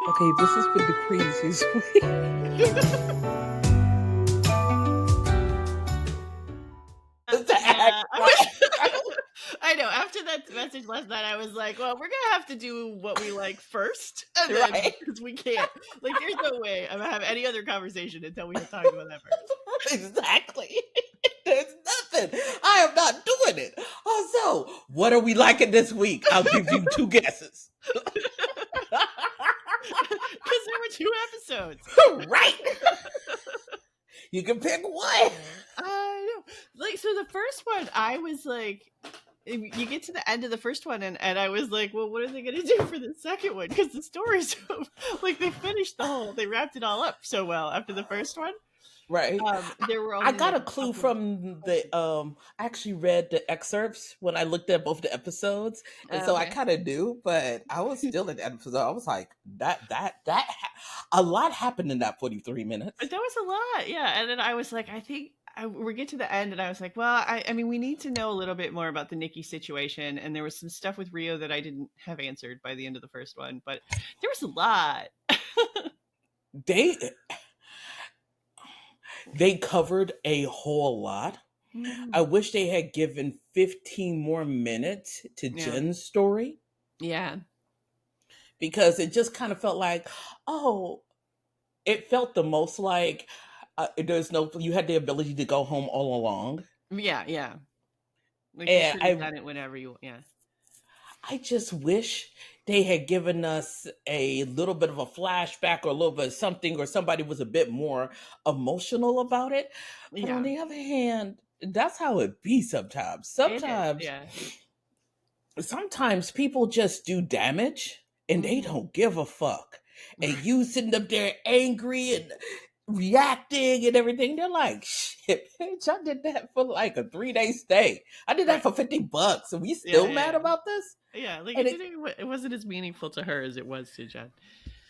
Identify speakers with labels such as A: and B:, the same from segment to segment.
A: Okay, this has been the craziest week. The
B: Yeah,
A: act-
B: I know. After that message last night, I was like, "Well, we're gonna have to do what we like first, and then
A: right?
B: because we can't, like, there's no way I'm gonna have any other conversation until we have talked about that first."
A: Exactly. There's nothing. I am not doing it. Also, what are we liking this week? I'll give you two guesses.
B: Because there were 2 episodes.
A: Right? You can pick one.
B: I know. Like, so the first one, I was like, you get to the end of the first one, and I was like, well, what are they going to do for the second one? Because the story's like they wrapped it all up so well after the first one.
A: Right.
B: There were
A: I
B: only
A: got
B: like
A: a
B: a
A: clue
B: couple.
A: from the I actually read the excerpts when I looked at both the episodes, and so I
B: Okay.
A: kind of knew, but I was still in the episode. I was like, a lot happened in that 43 minutes.
B: That was a lot, yeah. And then I was like, I think we get to the end, and I was like, well, I mean, we need to know a little bit more about the Nikki situation. And there was some stuff with Rio that I didn't have answered by the end of the first one, but there was a lot.
A: They they covered a whole lot. I
B: Mhm.
A: wish they had given 15 more minutes to
B: Yeah.
A: Jen's story
B: Yeah.
A: because it just kind of felt like, oh, it felt the most like there's no, you had the ability to go home all along.
B: Yeah. Yeah. Like you
A: And
B: could have done it whenever you, yeah.
A: I just wish they had given us a little bit of a flashback or a little bit of something, or somebody was a bit more emotional about it. But on
B: Yeah.
A: the other hand, that's how it be sometimes.
B: It is. Yeah.
A: Sometimes people just do damage and they
B: Hmm.
A: don't give a fuck. And you sitting up there angry and reacting and everything. They're like, shit, bitch, I did that for like a 3-day stay. I did that
B: Right.
A: for $50. And we
B: Yeah.
A: still
B: Yeah.
A: mad
B: Yeah.
A: about this?
B: Yeah. Like
A: And
B: it
A: it,
B: didn't. It wasn't as meaningful to her as it was to Jen.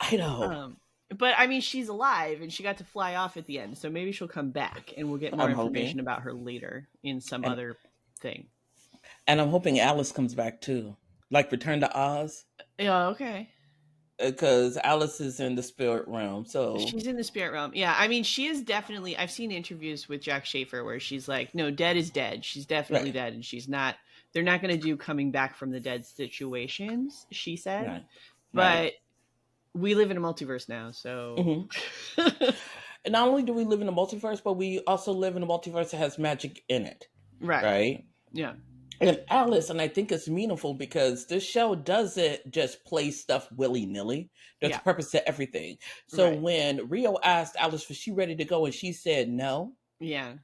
A: I know.
B: Um, but I mean, she's alive and she got to fly off at the end, so maybe she'll come back and we'll get more
A: I'm
B: information
A: hoping.
B: about her later in some
A: And
B: other thing.
A: and I'm hoping Alice comes back too. Like Return to Oz.
B: Yeah. Okay.
A: Because Alice is in the spirit realm. So
B: She's in the spirit realm. Yeah, I mean, she is definitely. I've seen interviews with Jack Schaefer where she's like, "No, dead is dead. She's definitely
A: right,
B: dead, and she's not. They're not going to do coming back from the dead situations." She said,
A: right, right.
B: but we live in a multiverse now, so
A: Hmm. And not only do we live in a multiverse, but we also live in a multiverse that has magic in it,
B: right.
A: right?
B: Yeah.
A: And Alice, and I think it's meaningful because this show doesn't just play stuff willy nilly. There's a
B: Yeah.
A: purpose to everything. So
B: Right.
A: when Rio asked Alice was she ready to go, and she said no,
B: Yeah.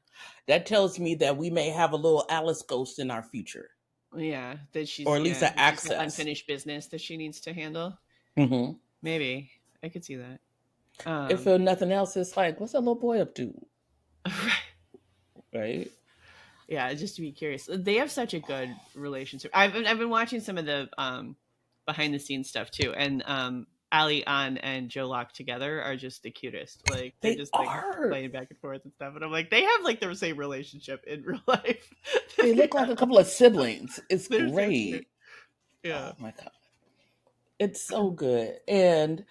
A: that tells me that we may have a little Alice ghost in our future,
B: Yeah. That
A: or
B: she's
A: at least
B: yeah
A: an
B: that she's got
A: access.
B: unfinished business that she needs to handle.
A: Hmm.
B: Maybe I could see that.
A: If
B: Um.
A: nothing else, it's like, what's that little boy up to,
B: Right.
A: right?
B: Yeah, just to be curious. They have such a good relationship. I've been watching some of the behind the scenes stuff too, and Ali An and Joe Locke together are just the cutest. Like they're
A: They
B: just like
A: are.
B: playing back and forth and stuff, and I'm like, they have like the same relationship in real life.
A: They look like a couple of siblings. It's
B: They're so cute.
A: great.
B: Yeah.
A: Oh my god, it's so good. And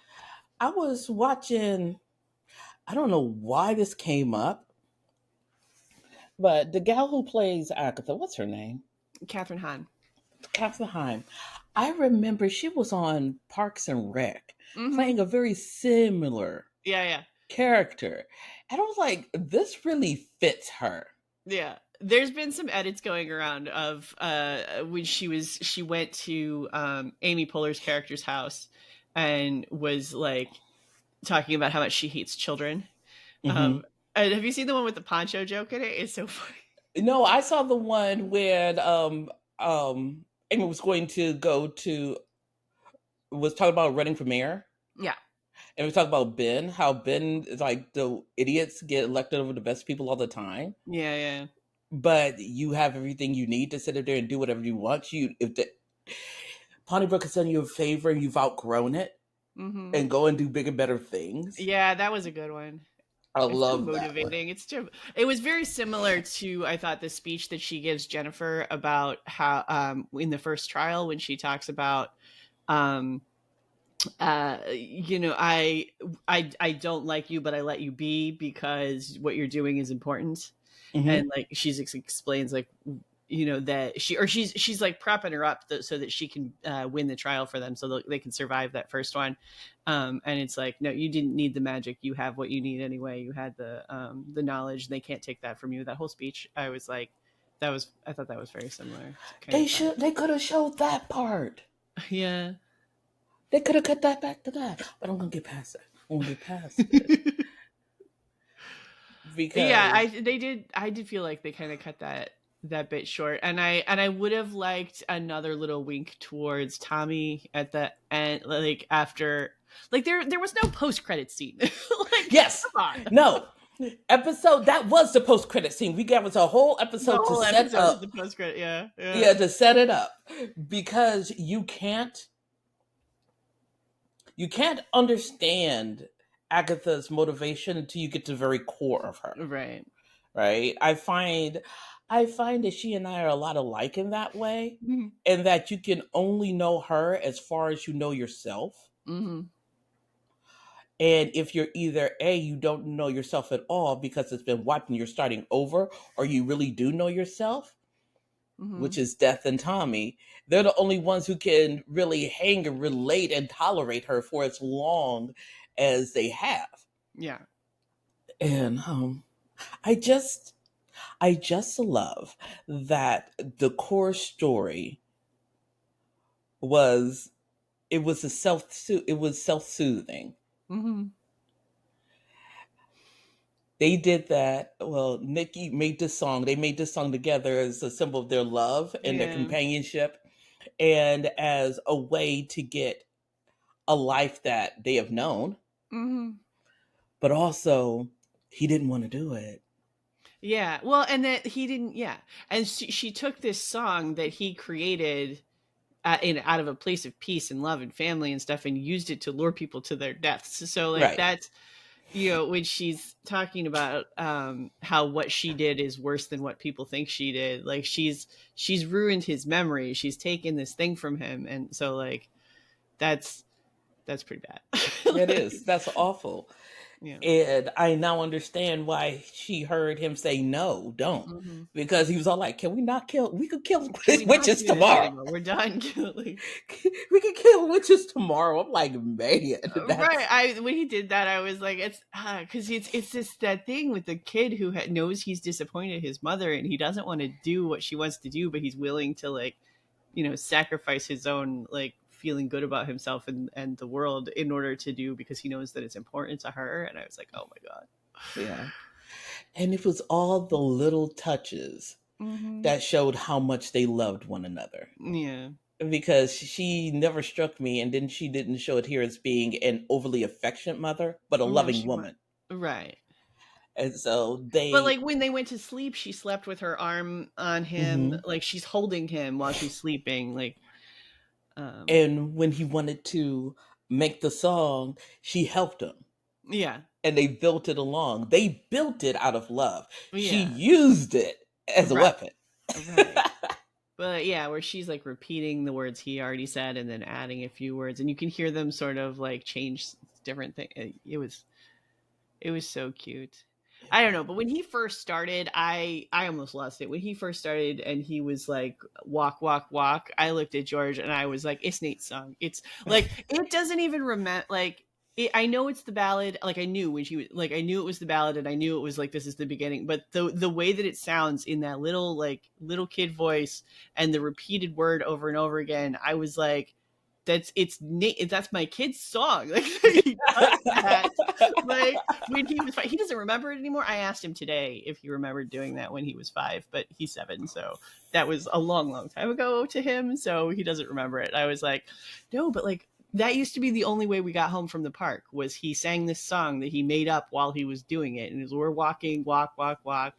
A: I was watching. I don't know why this came up, but the gal who plays Agatha, what's her name?
B: Kathryn Hahn.
A: Kathryn. I remember she was on Parks and Rec
B: Mm-hmm.
A: playing a very similar
B: Yeah, yeah.
A: character. And I was like, this really fits her.
B: Yeah. There's been some edits going around of when she went to Amy Poehler's character's house and was like talking about how much she hates children.
A: Hmm.
B: Um and have you seen the one with the poncho joke in it? It's so funny.
A: No, I saw the one where Amy was going to was talking about running for mayor.
B: Yeah.
A: And we talk about Ben, how Ben is like the idiots get elected over the best people all the time.
B: Yeah, yeah.
A: But you have everything you need to sit up there and do whatever you want. If the Ponnybrook has done you a favor and you've outgrown it,
B: Mm-hmm.
A: and go and do bigger, better things.
B: Yeah, that was a good one.
A: I
B: It's so
A: love that one.
B: motivating. It was very similar to I thought the speech that she gives Jennifer about how in the first trial when she talks about um I don't like you, but I let you be because what you're doing is important.
A: Hmm.
B: And like explains like that she's like prepping her up so that she can win the trial for them, so they can survive that first one. And it's like, no, you didn't need the magic, you have what you need anyway, you had the knowledge, and they can't take that from you. That whole speech, I was like, I thought that was very similar to kind of
A: They could have showed that part.
B: yeah.
A: They could have cut that back to that. But I'm gonna get past it. I'm gonna get past it
B: Yeah,
A: because
B: I did feel like they kind of cut that bit short, and I would have liked another little wink towards Tommy at the end, like after, like there was no post credit scene. Like,
A: yes,
B: come on.
A: no episode that was the post credit scene. We gave us a whole
B: The
A: episode to
B: whole
A: set
B: episode is the
A: up.
B: post credit. Yeah, yeah.
A: Yeah, to set it up because you can't understand Agatha's motivation until you get to the very core of her.
B: Right.
A: Right? I find that she and I are a lot alike in that way,
B: Mm-hmm.
A: and that you can only know her as far as you know yourself.
B: Mm-hmm.
A: And if you're either A, you don't know yourself at all because it's been wiped and you're starting over, or you really do know yourself,
B: Mm-hmm.
A: which is Death and Tommy, they're the only ones who can really hang and relate and tolerate her for as long as they have.
B: Yeah.
A: And I just I just love that the core story was it was self-soothing.
B: Mm-hmm.
A: They did that. Well, Nikki made this song. They made this song together as a symbol of their love and their
B: Yeah.
A: companionship, and as a way to get a life that they have known.
B: Mm-hmm.
A: But also, he didn't want to do it.
B: Yeah. Well, and that he didn't. Yeah. And she took this song that he created out of a place of peace and love and family and stuff, and used it to lure people to their deaths. So like
A: Right.
B: that's, when she's talking about how what she did is worse than what people think she did, like she's ruined his memory, she's taken this thing from him, and so like that's pretty bad.
A: It
B: Like,
A: is. That's awful.
B: yeah.
A: And I now understand why she heard him say no, don't.
B: Mm-hmm.
A: Because he was all like, can we not kill? We could kill
B: Can we not
A: witches
B: do this
A: tomorrow.
B: anymore? We're done. Like,
A: We could kill witches tomorrow. I'm like, man,
B: right.
A: that's
B: I When he did that, I was like, it's because it's this that thing with the kid who knows he's disappointed his mother, and he doesn't want to do what she wants to do, but he's willing to like, sacrifice his own like feeling good about himself and the world in order to do, because he knows that it's important to her. And I was like, oh my god.
A: yeah. And it was all the little touches
B: Mm-hmm.
A: that showed how much they loved one another.
B: Yeah.
A: Because she never struck me, and then she didn't show it here as being an overly affectionate mother, but a
B: No,
A: loving
B: she went
A: woman.
B: right.
A: And so
B: But
A: they,
B: like when they went to sleep, she slept with her arm on him,
A: mhm.
B: like she's holding him while she's sleeping. Like,
A: And when he wanted to make the song, she helped him.
B: yeah,
A: And they built it along. They built it out of love. She
B: yeah,
A: used it as a
B: right,
A: weapon.
B: right. But yeah, where she's like repeating the words he already said and then adding a few words, and you can hear them sort of like change different things. It was so cute. I don't know, but when he first started, I almost lost it. When he first started and he was like walk, walk, walk, I looked at George and I was like, it's Nate's song. It's like it doesn't even remember like I know it's the ballad. Like I knew when she was like I knew it was the ballad, and I knew it was like this is the beginning. But the way that it sounds in that little kid voice and the repeated word over and over again, I was like, that's my kid's song. Like he does that. Like when he was 5, he doesn't remember it anymore. I asked him today if he remembered doing that when he was 5, but he's 7, so that was a long, long time ago to him. So he doesn't remember it. I was like, no, but like that used to be the only way we got home from the park, was he sang this song that he made up while he was doing it, and as we're walking, walk, walk, walk.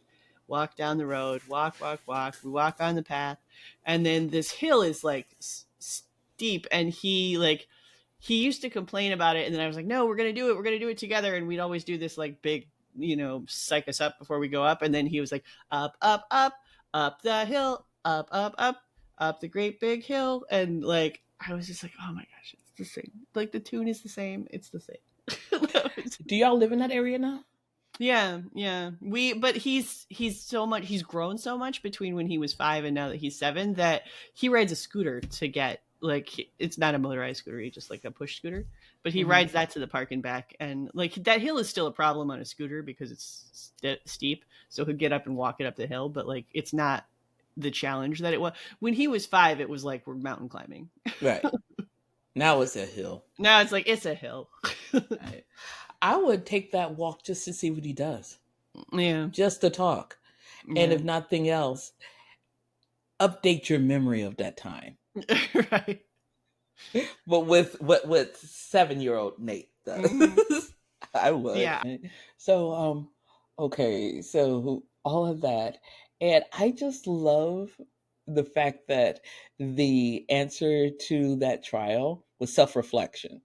B: Walk down the road, walk, walk, walk. We walk on the path, and then this hill is like steep, and he used to complain about it, and then I was like, no, we're gonna do it together, and we'd always do this like big, psych us up before we go up, and then he was like, up, up, up, up the hill, up, up, up the great big hill, and like I was just like, oh my gosh, it's the same. Like the tune is the same. It's the same.
A: Do y'all live in that area now?
B: Yeah, yeah. But he's grown so much between when he was 5 and now that he's 7 that he rides a scooter to get like it's not a motorized scooter, he just like a push scooter, but he rides that to the park and back, and like that hill is still a problem on a scooter because it's steep, so he'll get up and walk it up the hill, but like it's not the challenge that it was when he was 5. It was like we're mountain climbing.
A: Right. Now it's a hill.
B: Now it's like it's a hill.
A: Right. I would take that walk just to see what he does.
B: Yeah.
A: Just to talk.
B: Yeah.
A: And if nothing else, update your memory of that time.
B: Right.
A: But with what 7-year-old Nate does. I would.
B: Yeah.
A: So okay, so all of that. And I just love the fact that the answer to that trial was self-reflection.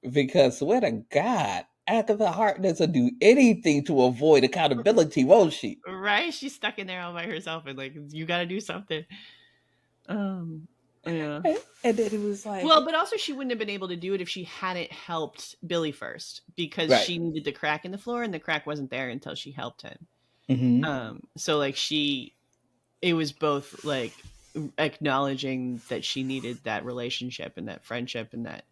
A: Because swear to God, Agatha Harkness will do anything to avoid accountability, won't she?
B: Right? She's stuck in there all by herself and like you gotta do something. Yeah.
A: And then it was like,
B: well, but also she wouldn't have been able to do it if she hadn't helped Billy first, because
A: right.
B: she needed the crack in the floor and the crack wasn't there until she helped him. So like it was both like acknowledging that she needed that relationship and that friendship, and that,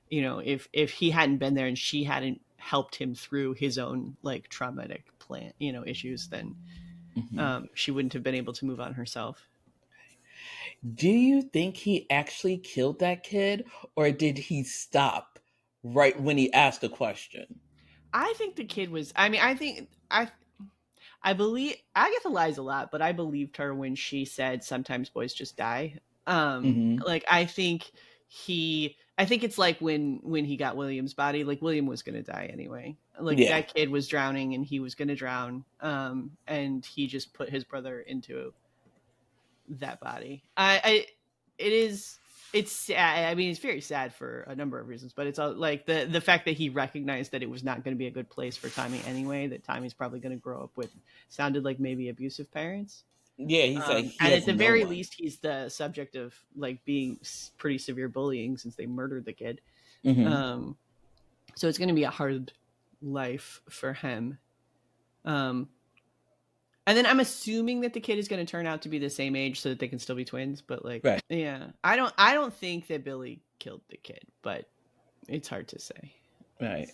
B: you know, if he hadn't been there and she hadn't helped him through his own like traumatic issues, then she wouldn't have been able to move on herself.
A: Do you think he actually killed that kid, or did he stop right when he asked the question?
B: I think the kid was, I believe Agatha lies a lot, but I believed her when she said sometimes boys just die. Like I think it's like when he got William's body, like William was going to die anyway. Like that kid was drowning and he was going to drown. And he just put his brother into that body. It's sad. I mean, it's very sad for a number of reasons, but it's all like the fact that he recognized that it was not going to be a good place for Tommy anyway, that Tommy's probably going to grow up with sounded like maybe abusive parents.
A: Yeah, he's like,
B: and at the very least, he's the subject of like being pretty severe bullying since they murdered the kid. So it's going to be a hard life for him. And then I'm assuming that the kid is going to turn out to be the same age so that they can still be twins. But like, yeah, I don't think that Billy killed the kid, but it's hard to say.
A: Right.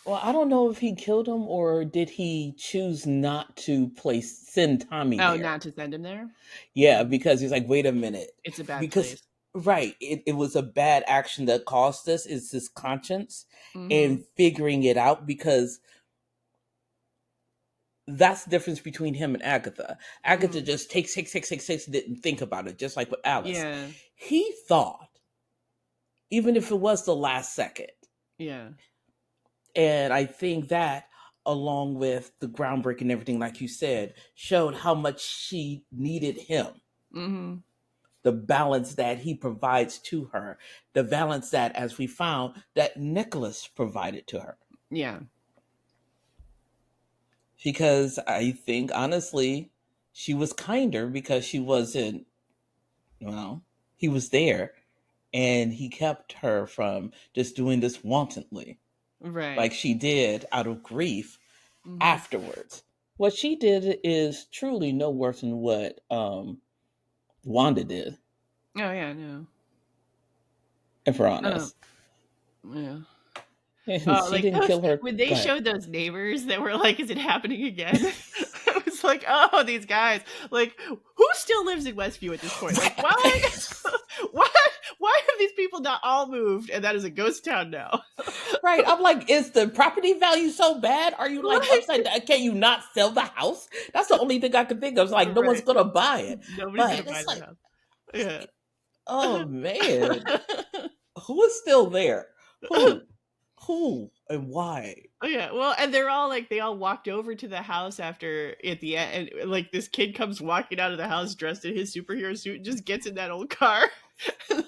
A: Well, I don't know if he killed him or did he choose not to send Tommy there.
B: Oh, not to send him there?
A: Yeah, because he's like, wait a minute.
B: It's a bad place.
A: Right. It was a bad action that caused this. It's his conscience and figuring it out, because that's the difference between him and Agatha. Agatha just takes, didn't think about it, just like with Alice.
B: Yeah.
A: He thought, even if it was the last second.
B: Yeah.
A: And I think that, along with the groundbreaking and everything, like you said, showed how much she needed him. The balance that he provides to her. The balance that, as we found, that Nicholas provided to her.
B: Yeah.
A: Because I think, honestly, she was kinder because she wasn't, he was there and he kept her from just doing this wantonly.
B: Right.
A: Like she did out of grief afterwards. What she did is truly no worse than what Wanda did.
B: Oh, yeah, no.
A: If we're honest.
B: Yeah.
A: And she didn't kill her.
B: When they showed those neighbors that were like, is it happening again? I was like, oh, these guys. Like, who still lives in Westview at this point? Like, why have these people not all moved and that is a ghost town now?
A: Right. I'm like, is the property value so bad? Are you like upside down? Can you not sell the house? That's the only thing I could think of. It's like, no one's going to buy it.
B: Nobody's going to buy the house. Yeah.
A: Oh, man. Who is still there? Who and why?
B: Oh yeah, well, and they're all like, they all walked over to the house after at the end, and like this kid comes walking out of the house dressed in his superhero suit and just gets in that old car.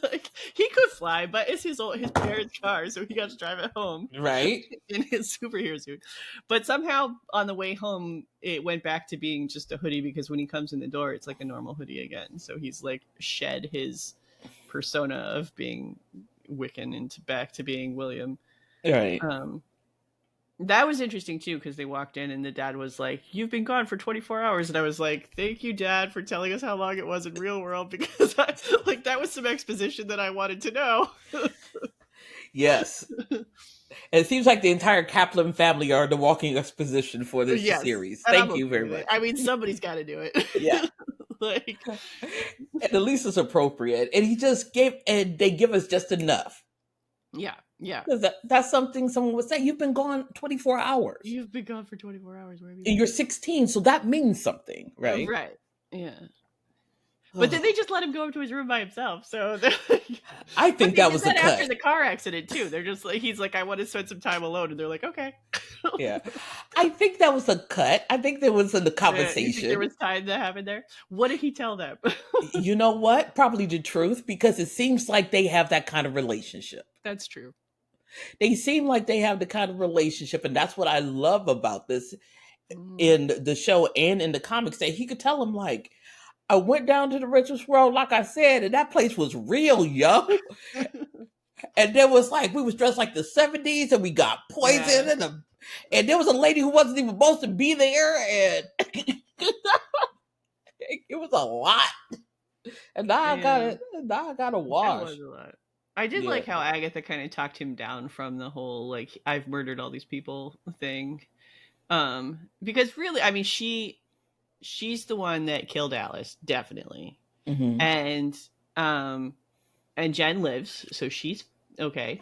B: Like he could fly, but it's his parents' car, so he got to drive it home,
A: right,
B: in his superhero suit. But somehow on the way home, it went back to being just a hoodie, because when he comes in the door, it's like a normal hoodie again. So he's like shed his persona of being Wiccan into back to being William.
A: Right.
B: That was interesting too, because they walked in and the dad was like, "You've been gone for 24 hours," and I was like, "Thank you, Dad, for telling us how long it was in real world," because that was some exposition that I wanted to know.
A: Yes. And it seems like the entire Kaplan family are the walking exposition for this
B: Yes,
A: series.
B: and I'm
A: Thank you
B: okay
A: very
B: with it.
A: much.
B: I mean, somebody's got to do it.
A: Yeah.
B: Like,
A: And at least it's appropriate. And they give us just enough.
B: yeah.
A: Because that's something someone would say. You've been gone 24 hours.
B: You've been gone for 24 hours. Where have you
A: And
B: been?
A: you're 16, so that means something, right?
B: Right. Yeah. But then they just let him go up to his room by himself. So like,
A: I think that was a cut.
B: After the car accident too. They're just like, he's like, "I want to spend some time alone," and they're like, "Okay."
A: Yeah, I think that was a cut. I think there was in the
B: You
A: conversation.
B: think there was time that happened there? What did he tell them?
A: You know what? Probably the truth, because it seems like they have that kind of relationship.
B: That's true.
A: They seem like they have the kind of relationship, and that's what I love about this in the show and in the comics. That he could tell him, like, I went down to the richest world, like I said, and that place was real, yo. And there was like, we was dressed like the 70s, and we got poison, and there was a lady who wasn't even supposed to be there, and it was a lot. And now I gotta wash.
B: That was a lot. I did like how Agatha kind of talked him down from the whole, like, "I've murdered all these people" thing. Because really, I mean, she's the one that killed Alice, definitely.
A: Mm-hmm.
B: And Jenn lives, so she's okay.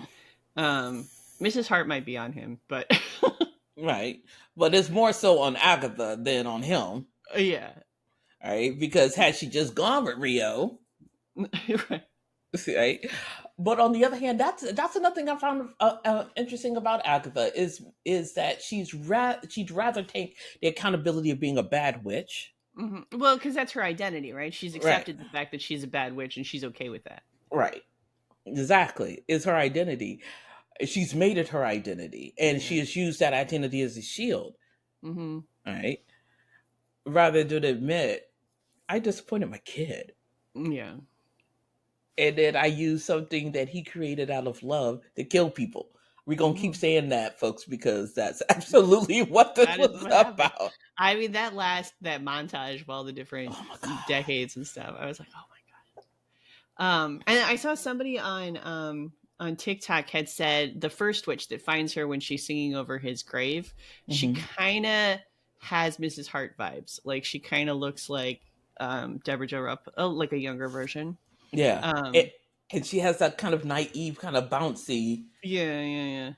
B: Mrs. Hart might be on him, but
A: right. But it's more so on Agatha than on him.
B: Yeah.
A: Right? Because had she just gone with Rio, right? But on the other hand, that's another thing I found interesting about Agatha is that she'd rather take the accountability of being a bad witch.
B: Mm-hmm. Well, because that's her identity, right? She's accepted the fact that she's a bad witch, and she's okay with that.
A: Right. Exactly. It's her identity. She's made it her identity, and she has used that identity as a shield.
B: Mm-hmm.
A: Right. Rather than admit, I disappointed my kid.
B: Yeah.
A: And then I use something that he created out of love to kill people. We're going to keep saying that, folks, because that's absolutely what this was about.
B: Happened. I mean, that montage of all the different decades and stuff, I was like, oh my God. And I saw somebody on TikTok had said the first witch that finds her when she's singing over his grave, she kind of has Mrs. Hart vibes. Like, she kind of looks like Deborah Jo Rupp, like a younger version.
A: Yeah. And she has that kind of naive, kind of bouncy.
B: Yeah.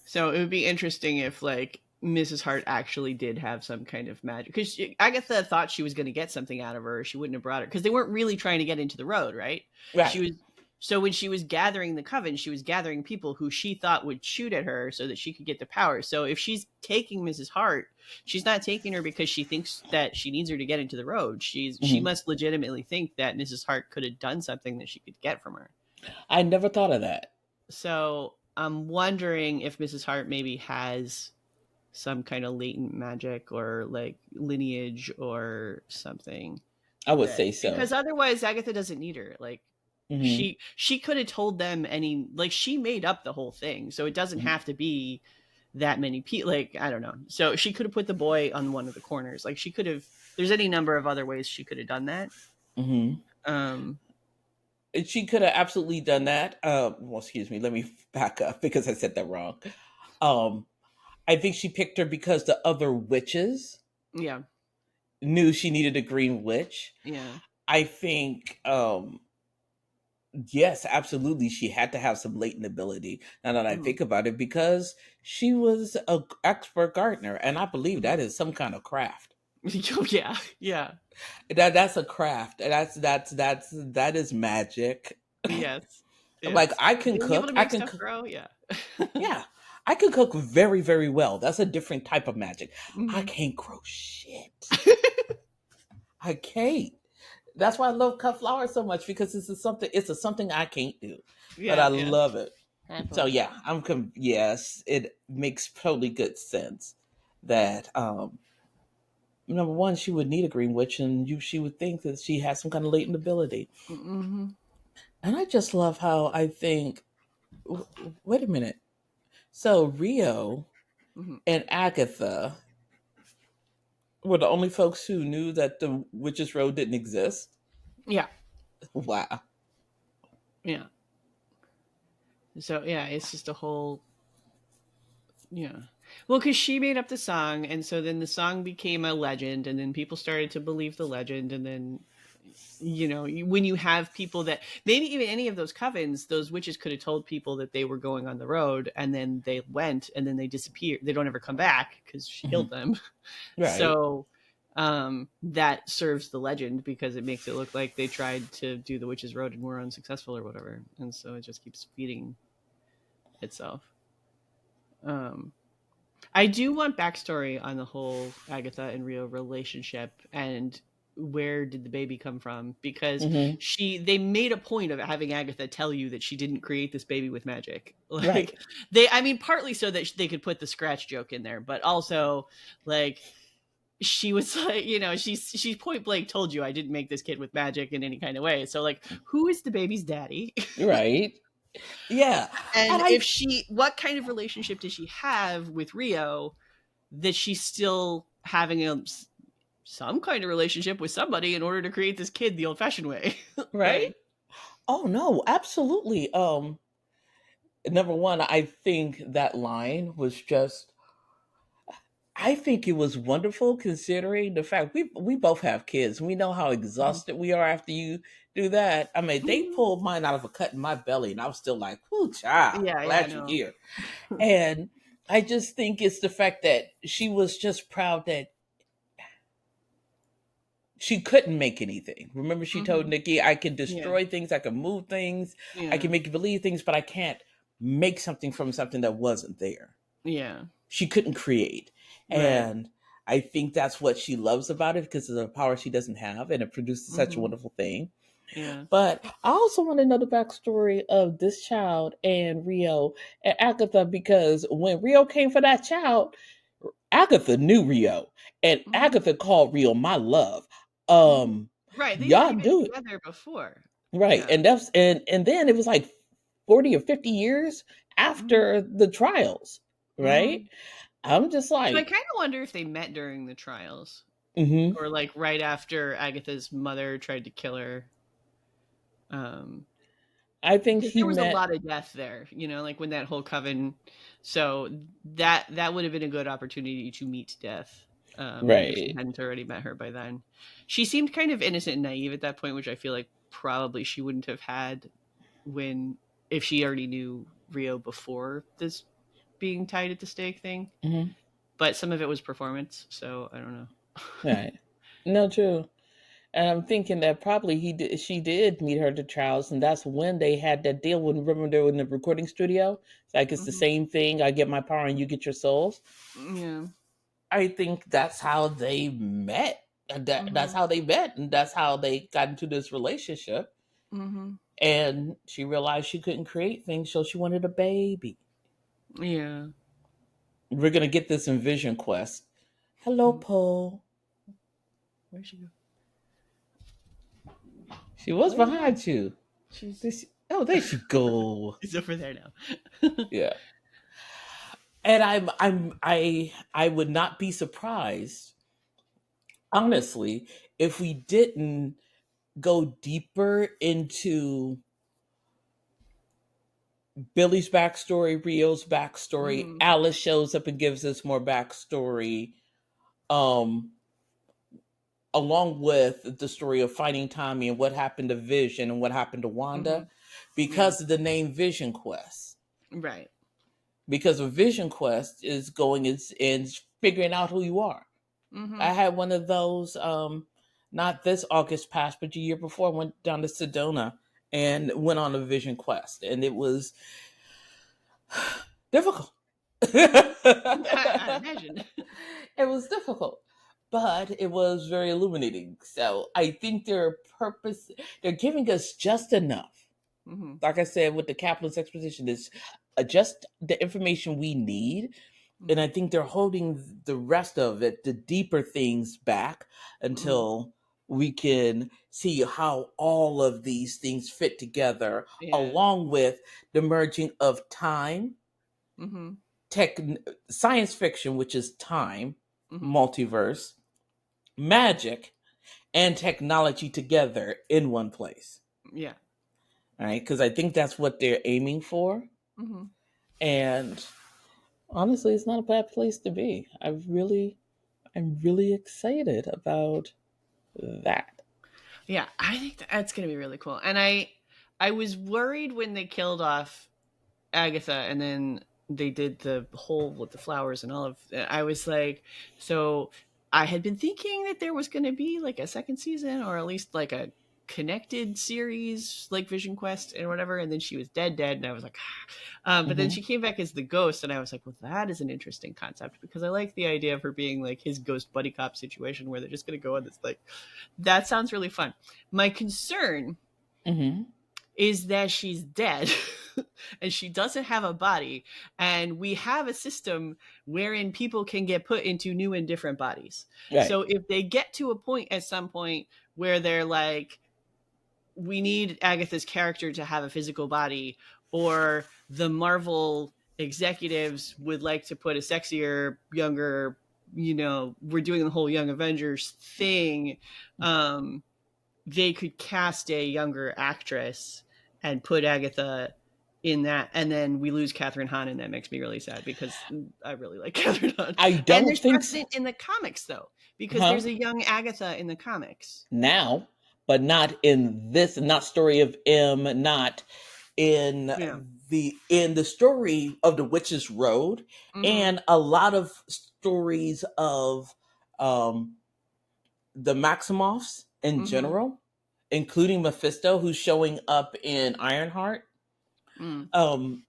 B: So it would be interesting if, like, Mrs. Hart actually did have some kind of magic. Because Agatha thought she was going to get something out of her, or she wouldn't have brought her. Because they weren't really trying to get into the road, right?
A: Right.
B: So when she was gathering the coven, she was gathering people who she thought would shoot at her so that she could get the power. So if she's taking Mrs. Hart, she's not taking her because she thinks that she needs her to get into the road. She must legitimately think that Mrs. Hart could have done something that she could get from her.
A: I never thought of that.
B: So I'm wondering if Mrs. Hart maybe has some kind of latent magic or like lineage or something.
A: I would say so.
B: Because otherwise Agatha doesn't need her. Like, she could have told them she made up the whole thing. So it doesn't have to be that many people. Like, I don't know. So she could have put the boy on one of the corners. Like, she could have, there's any number of other ways she could have done that.
A: She could have absolutely done that. Well, excuse me. Let me back up because I said that wrong. I think she picked her because the other witches knew she needed a green witch.
B: Yeah.
A: I think, yes, absolutely. She had to have some latent ability. Now that I think about it, because she was an expert gardener, and I believe that is some kind of craft.
B: Yeah.
A: That's a craft. That is magic.
B: Yes.
A: Like, I can cook. I can
B: grow. Yeah.
A: Yeah. I can cook very, very well. That's a different type of magic. I can't grow shit. I can't. That's why I love cut flowers so much, because it's something I can't do. But I love it. So yeah, yes, it makes totally good sense that number one, she would need a green witch, and she would think that she has some kind of latent ability. And I just love how I think, wait a minute. So Rio
B: Hmm.
A: and Agatha were the only folks who knew that the Witch's Road didn't exist.
B: Yeah,
A: Wow.
B: yeah. So yeah, it's just a whole yeah. Well, because she made up the song, and so then the song became a legend, and then people started to believe the legend, and then when you have people that maybe even any of those covens, those witches could have told people that they were going on the road, and then they went, and then they disappeared. They don't ever come back because she
A: Hmm.
B: killed them.
A: Right.
B: So that serves the legend because it makes it look like they tried to do the witch's road and were unsuccessful or whatever, and so it just keeps feeding itself. um I do want backstory on the whole Agatha and Rio relationship and where did the baby come from, because
A: Hmm.
B: they made a point of having Agatha tell you that she didn't create this baby with magic. Like
A: Right.
B: I mean, partly so that they could put the scratch joke in there, but also like she was like, she's point blank told you I didn't make this kid with magic in any kind of way. So like, who is the baby's daddy?
A: Right. Yeah. And
B: And
A: I,
B: if what kind of relationship does she have with Rio that she's still having some kind of relationship with somebody in order to create this kid the old fashioned way?
A: right?
B: Like,
A: Oh no, absolutely. Number one, I think that line was just, I think it was wonderful considering the fact we both have kids. We know how
B: mhm.
A: exhausted we are after you do that. I mean, they
B: Mhm.
A: pulled mine out of a cut in my belly, and I was still like, "Whoo, child,
B: Yeah, yeah,
A: glad you're
B: no.
A: here." And I just think it's the fact that she was just proud that she couldn't make anything. Remember, she told
B: Hmm.
A: Nikki, I can
B: Yeah,
A: destroy things, I can move things, I
B: yeah,
A: can make you believe things, but I can't make something from something that wasn't there.
B: yeah.
A: She couldn't create.
B: Right.
A: And I think that's what she loves about it because of the power she doesn't have, and it produces such a
B: Hmm.
A: wonderful thing.
B: Yeah.
A: But I also want to know the backstory of this child and Rio and Agatha because when Rio came for that child, Agatha knew Rio, and
B: Hmm.
A: Agatha called Rio my love.
B: Hmm. Right. They'd
A: Y'all
B: already been
A: do it
B: together before.
A: right,
B: Yeah.
A: and then it was like 40 or 50 years
B: Hmm.
A: after the trials, right?
B: Hmm.
A: I'm just
B: So I
A: like,
B: kind of wonder if they met during the trials
A: hmm
B: or like right after Agatha's mother tried to kill her. Um,
A: I think
B: because
A: he
B: there was a
A: met.
B: lot of death there, like when that whole coven. So that would have been a good opportunity to meet death. If he
A: Right.
B: hadn't already met her by then. She seemed kind of innocent and naive at that point, which I feel like probably she wouldn't have had when if she already knew Rio before this being tied at the stake thing.
A: Hmm.
B: But some of it was performance, so I don't know.
A: Right. No, true. And I'm thinking that probably she did meet her at the trials, and that's when they had that deal. When remember they were in the recording studio, it's like it's the
B: Hmm.
A: same thing. I get my power, and you get your souls.
B: Yeah.
A: I think that's how they met. And that's
B: Hmm.
A: how they met, and that's how they got into this relationship.
B: Hmm.
A: And she realized she couldn't create things, so she wanted a baby.
B: Yeah.
A: We're gonna get this in Vision Quest. Hello, Poe.
B: Where'd she go?
A: She was
B: Oh,
A: behind you.
B: she's
A: Oh, there she go.
B: she's over there now.
A: Yeah. And I would not be surprised, honestly, if we didn't go deeper into Billy's backstory, Rio's backstory.
B: Mm,
A: Alice shows up and gives us more backstory, um, along with the story of finding Tommy and what happened to Vision and what happened to
B: hmm.
A: Wanda,
B: Yeah.
A: because of the name Vision Quest.
B: Right.
A: Because a Vision Quest is going and figuring out who you are. I
B: Hmm.
A: had one of those, not this August past, but the year before. I went down to Sedona and went on a Vision Quest, and it was difficult.
B: I
A: It
B: imagine.
A: was difficult, but it was very illuminating. So I think they're giving us just enough.
B: Hmm.
A: Like I said, with the capitalist exposition, is just the information we need. And I
B: Hmm.
A: think they're holding the rest of it, the deeper things, back
B: Hmm.
A: until we can see how all of these things fit together,
B: Yeah.
A: along with the merging of time,
B: Mm-hmm.
A: tech, science fiction, which is time,
B: Mm-hmm.
A: multiverse, magic, and technology together in one place.
B: Yeah.
A: All right, because I think that's what they're aiming for.
B: Mm-hmm.
A: And honestly, it's not a bad place to be. I'm really excited about that.
B: Yeah, I think that's gonna be really cool. And I was worried when they killed off Agatha, and then they did the whole with the flowers and all of. I was like, so I had been thinking that there was going to be like a second season, or at least like a connected series, like Vision Quest and whatever. And then she was dead, and I was like, but then
A: Mm-hmm.
B: she came back as the ghost, and I was like, well, that is an interesting concept because I like the idea of her being like his ghost buddy cop situation where they're just going to go on this like. That sounds really fun. My concern
A: Mm-hmm.
B: is that she's dead and she doesn't have a body, and we have a system wherein people can get put into new and different bodies.
A: Right.
B: So if they get to a point at some point where they're like, we need Agatha's character to have a physical body, or the Marvel executives would like to put a sexier, younger, we're doing the whole Young Avengers thing, they could cast a younger actress and put Agatha in that, and then we lose Kathryn Hahn, and that makes me really sad because I really like Kathryn Hahn.
A: I
B: And
A: don't
B: there's
A: think so.
B: precedent in the comics though, because
A: Huh?
B: there's a young Agatha in the comics.
A: Now, but not in this, not story of M, not in
B: Yeah.
A: the story of the Witch's Road,
B: Mm-hmm.
A: and a lot of stories of um the Maximoffs in
B: Mm-hmm.
A: general, including Mephisto, who's showing up in Ironheart.
B: Mm.
A: Um,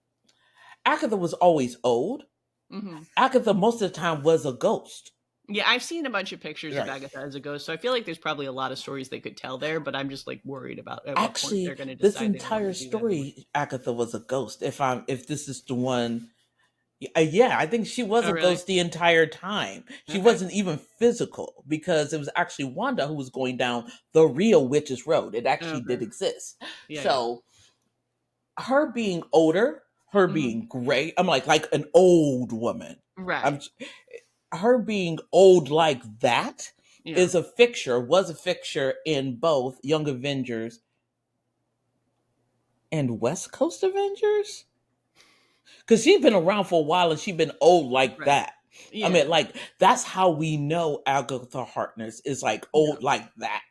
A: Agatha was always old.
B: Mm-hmm.
A: Agatha, most of the time, was a ghost.
B: Yeah, I've seen a bunch of pictures of
A: Right.
B: Agatha as a ghost, so I feel like there's probably a lot of stories they could tell there, but I'm just like worried about at what point they're
A: Actually,
B: going to
A: this
B: decide they don't want
A: entire
B: to do that anymore.
A: story, Agatha was a ghost. If this is the one, yeah, I think she was
B: Oh,
A: a
B: really?
A: ghost the entire time. She
B: Okay.
A: wasn't even physical because it was actually Wanda who was going down the real Witch's Road. It actually
B: Okay.
A: did exist.
B: Yeah, yeah.
A: So her being older, her
B: Mm-hmm.
A: being gray, I'm like an old woman. I'm
B: Right.
A: her being old like that
B: Yeah.
A: is was a fixture in both Young Avengers and West Coast Avengers. Because she's been around for a while and she's been old like
B: Right.
A: that. I
B: Yeah.
A: mean, like that's how we know Agatha Harkness is like
B: Yeah.
A: old like that.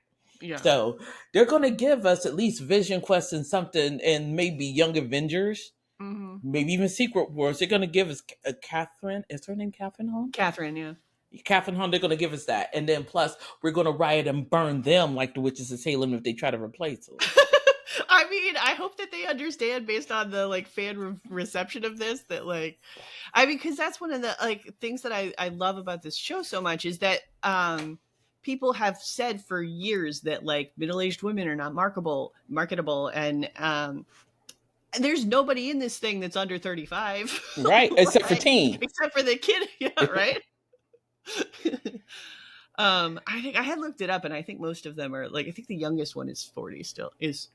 B: Yeah.
A: So they're gonna give us at least Vision Quest and something, and maybe Young Avengers,
B: Mm-hmm.
A: maybe even Secret Wars. They're gonna give us Kathryn. Is her name Kathryn Hahn?
B: Kathryn, yeah.
A: Kathryn Hahn. They're gonna give us that, and then plus we're gonna riot and burn them like the witches of Salem if they try to replace them.
B: I mean, I hope that they understand based on the like fan reception of this that like, I mean, because that's one of the like things that I love about this show so much is that people have said for years that like middle-aged women are not marketable, and there's nobody in this thing that's under 35,
A: Right, except for
B: right?
A: Teen.
B: Except for the kid, yeah, right. I think I had looked it up, and I think most of them are like, I think the youngest one is 40 still, is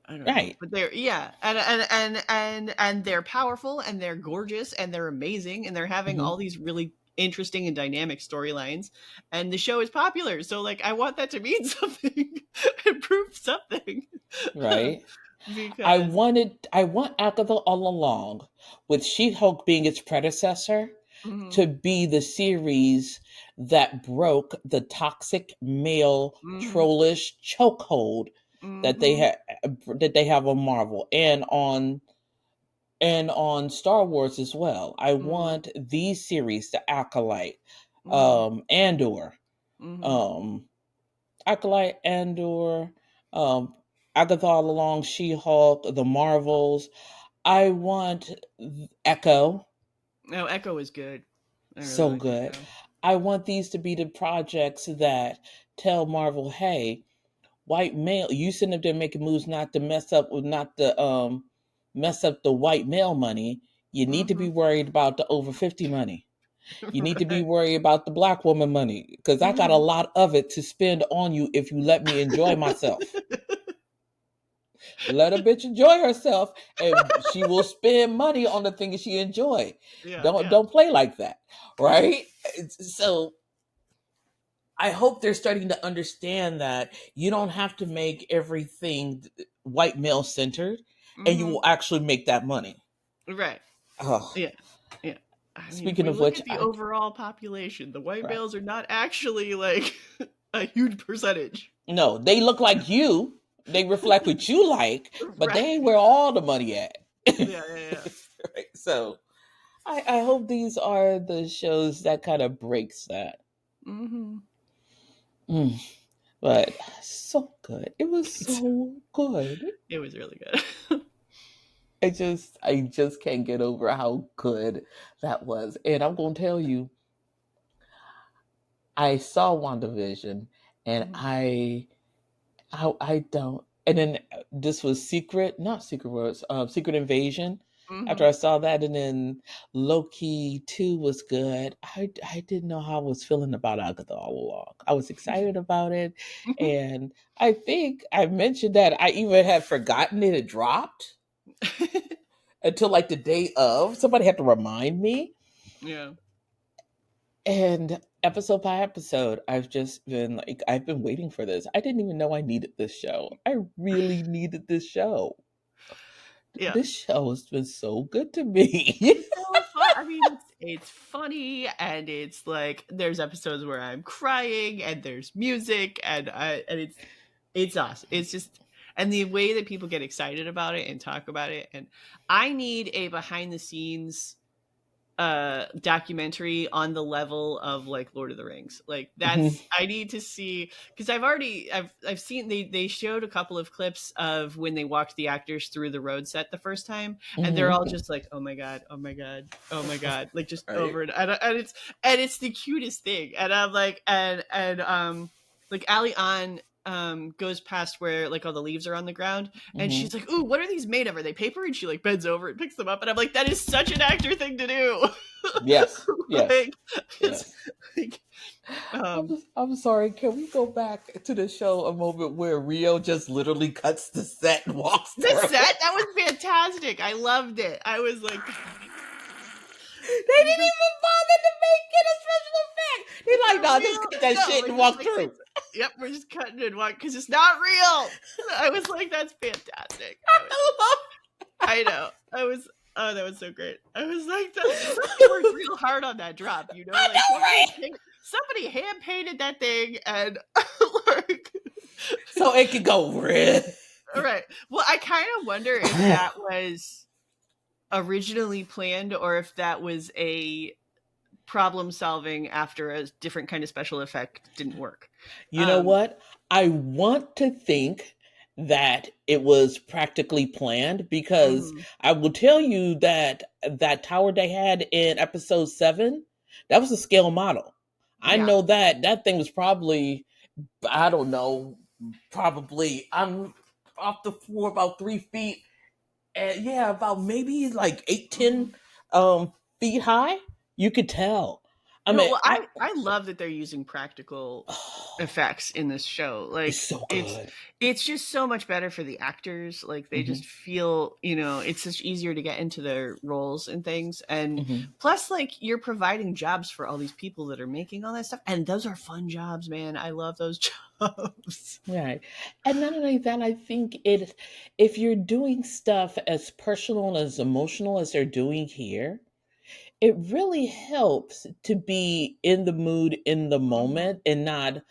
B: I don't know,
A: Right.
B: but they're, yeah, and they're powerful, and they're gorgeous, and they're amazing, and they're having
A: Mm-hmm.
B: all these really interesting and dynamic storylines, and the show is popular, so like I want that to mean something and prove something.
A: Right.
B: Because
A: I want Agatha All Along, with She-Hulk being its predecessor,
B: mhm,
A: to be the series that broke the toxic male
B: mhm,
A: trollish chokehold that
B: mhm,
A: they have on Marvel and on Star Wars as well. I
B: mhm,
A: want these series, the Acolyte,
B: mhm,
A: Andor,
B: mhm.
A: um, Acolyte, Andor, um, Agatha All Along, She-Hulk, the Marvels. I want Echo,
B: Oh, Echo is good. I really
A: so
B: like
A: good.
B: Echo.
A: I want these to be the projects that tell Marvel, hey, white male, you sitting up there making moves not to not to mess up the white male money. You need to be
B: Mhm.
A: worried about the over 50 money. You need to be
B: Right.
A: worried about the black woman money because I got a
B: Mhm.
A: lot of it to spend on you if you let me enjoy myself. Let a bitch enjoy herself, and she will spend money on the things she enjoy.
B: Yeah,
A: Don't
B: yeah.
A: don't play like that, right? So I hope they're starting to understand that you don't have to make everything white male centered, and you
B: Mhm.
A: will actually make that money.
B: Right.
A: Oh,
B: Yeah. Yeah. I mean, if
A: speaking
B: we
A: of
B: look
A: which,
B: at the overall population, the white
A: right.
B: males are not actually like a huge percentage.
A: No, they look like you. They reflect what you like, but
B: Right.
A: they ain't where all the money at.
B: Yeah, yeah, yeah.
A: Right? So I hope these are the shows that kind of breaks that.
B: Mhm.
A: Mm, but so good. It was
B: It's
A: so good.
B: it was really good.
A: I just can't get over how good that was. And I'm gonna tell you, I saw WandaVision and
B: Mhm.
A: I don't. And then this was Secret, not Secret Wars, Secret Invasion. After
B: Mhm.
A: I saw that, and then Loki 2 was good. I didn't know how I was feeling about Agatha all along. I was excited about it, and I think I mentioned that I even had forgotten it had dropped until like the day of. Somebody had to remind me.
B: Yeah.
A: And episode by episode, I've just been like, I've been waiting for this. I didn't even know I needed this show. I really needed this show.
B: Yeah.
A: This show has been so good to me.
B: It's so fun. I mean, it's funny and it's like there's episodes where I'm crying and there's music and it's awesome. It's just and the way that people get excited about it and talk about it and I need a behind the scenes documentary on the level of like Lord of the Rings. Like
A: Mhm,
B: that's I need to see because I've seen they showed a couple of clips of when they walked the actors through the road set the first time and they're
A: mhm.
B: all just like, "Oh my god, oh my god, oh my god," like just
A: Right.
B: over and it's the cutest thing. And I'm like and like Ali on goes past where like all the leaves are on the ground and
A: Mhm.
B: she's like, "Ooh, what are these made of? Are they paper?" And she like bends over and picks them up and I'm like, "That is such an actor thing to do."
A: Yes. Yes.
B: like it's
A: Yes.
B: like um
A: I'm sorry. Can we go back to the show a moment where Rio just literally cuts the set and walks
B: the
A: through
B: set
A: it?
B: that was fantastic. I loved it. I was like
A: They
B: I was
A: didn't
B: like,
A: even bother to make it a special effect. They're like,
B: for
A: no, just
B: real?
A: cut that
B: No,
A: shit
B: we're
A: and
B: just
A: walk
B: like
A: through.
B: it's yep, we're just cutting and walking because it's not real. I was like, that's fantastic. I know. I was oh, that was so great. I was like somebody worked real hard on that drop, you know?
A: I
B: Like
A: know, right?
B: somebody hand painted that thing and like
A: So it could go red.
B: all right. Well, I kind of wonder if that was originally planned or if that was a problem solving after a different kind of special effect didn't work.
A: You know
B: Um,
A: what? I want to think that it was practically planned because
B: mhm.
A: I will tell you that that tower they had in episode 7, that was a scale model. I
B: Yeah.
A: know that that thing was probably, I don't know, probably I'm off the floor about 3 feet, and yeah, about maybe like eight,
B: Mhm.
A: 10 feet high. You could tell. I
B: No,
A: mean,
B: well, I love that they're using practical effects in this show.
A: it's
B: Like
A: so
B: it's
A: good.
B: it's just so much better for the actors. Like they
A: Hmm.
B: just feel, you know, it's just easier to get into their roles and things. And
A: Hmm.
B: plus like you're providing jobs for all these people that are making all that stuff. And those are fun jobs, man. I love those jobs.
A: Right. And not only that, I think it if you're doing stuff as personal and as emotional as they're doing here, it really helps to be in the mood in the
B: Mhm.
A: moment and not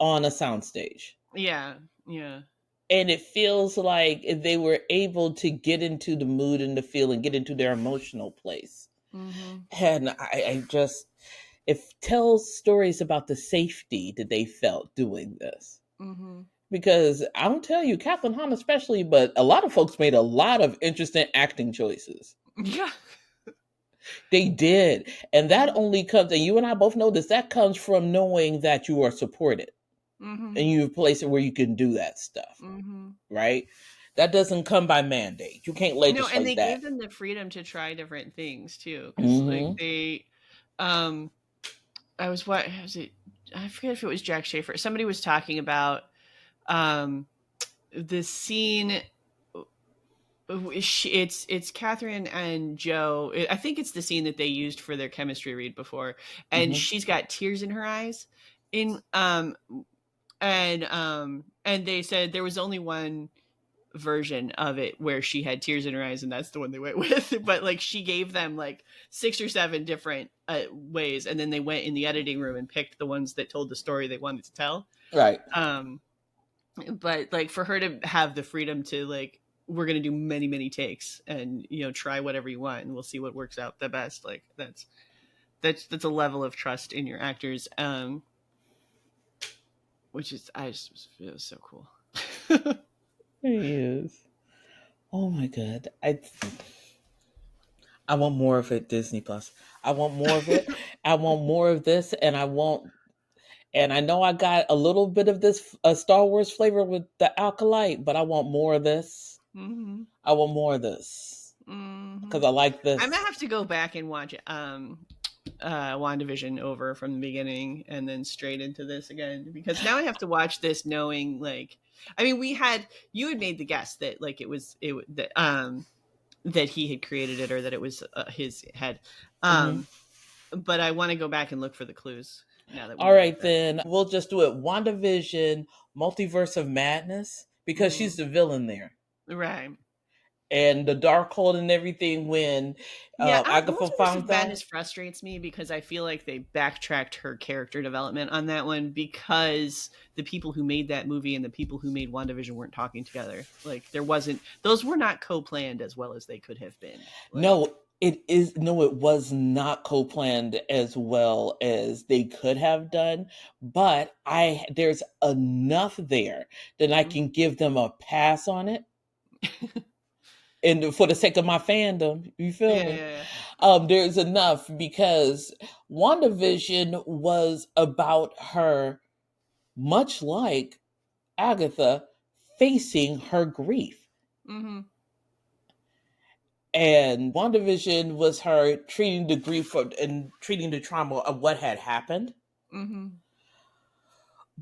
A: on a soundstage.
B: Yeah. Yeah.
A: And it feels like they were able to get into the mood and the feel and get into their emotional place.
B: Mhm.
A: And I just it tells stories about the safety that they felt doing this.
B: Mhm.
A: Because I'll tell you, Kathryn Hahn especially, but a lot of folks made a lot of interesting acting choices.
B: Yeah.
A: They did. And that
B: Mhm.
A: only comes, and you and I both know this, that comes from knowing that you are supported and
B: Mhm.
A: you have a place where you can do that stuff,
B: Mhm.
A: right? That doesn't come by mandate. You can't
B: No, and
A: legislate
B: they
A: that.
B: gave them the freedom to try different things too, because like
A: Hmm.
B: I was what was it? I forget if it was Jack Schaefer. Somebody was talking about the scene. It's Kathryn and Joe. I think it's the scene that they used for their chemistry read before, and
A: Mm-hmm.
B: she's got tears in her eyes. And they said there was only one version of it where she had tears in her eyes, and that's the one they went with. But like she gave them like 6 or 7 different ways, and then they went in the editing room and picked the ones that told the story they wanted to tell.
A: Right.
B: But like for her to have the freedom to like, we're going to do many, many takes and, you know, try whatever you want and we'll see what works out the best. Like that's a level of trust in your actors. Which is, it was so cool.
A: It is. Oh my God. I want more of it, Disney Plus. I want more of it. I want more of this, and I know I got a little bit of this Star Wars flavor with the Alkalite, but I want more of this.
B: Mm-hmm.
A: I want more of this because I like
B: I
A: this.
B: might have to go back and watch WandaVision over from the beginning and then straight into this again, because now I have to watch this knowing, like, I mean, you had made the guess that like that he had created it, or that it was his head.
A: Mm-hmm.
B: But I want to go back and look for the clues now that we
A: All
B: know
A: right,
B: that.
A: then we'll just do it. WandaVision, Multiverse of Madness, because she's the villain there.
B: Right.
A: And the Darkhold and everything when
B: Yeah,
A: Agatha
B: Multiverse of
A: found
B: Madness
A: out.
B: frustrates me because I feel like they backtracked her character development on that one, because the people who made that movie and the people who made WandaVision weren't talking together. Like those were not co-planned as well as they could have been. Like,
A: No, it was not co-planned as well as they could have done, but there's enough there that I can give them a pass on it. And for the sake of my fandom, you feel me?
B: yeah.
A: There's enough because WandaVision was about her, much like Agatha, facing her grief.
B: Mm-hmm.
A: And WandaVision was her treating the grief and treating the trauma of what had happened.
B: Mm-hmm.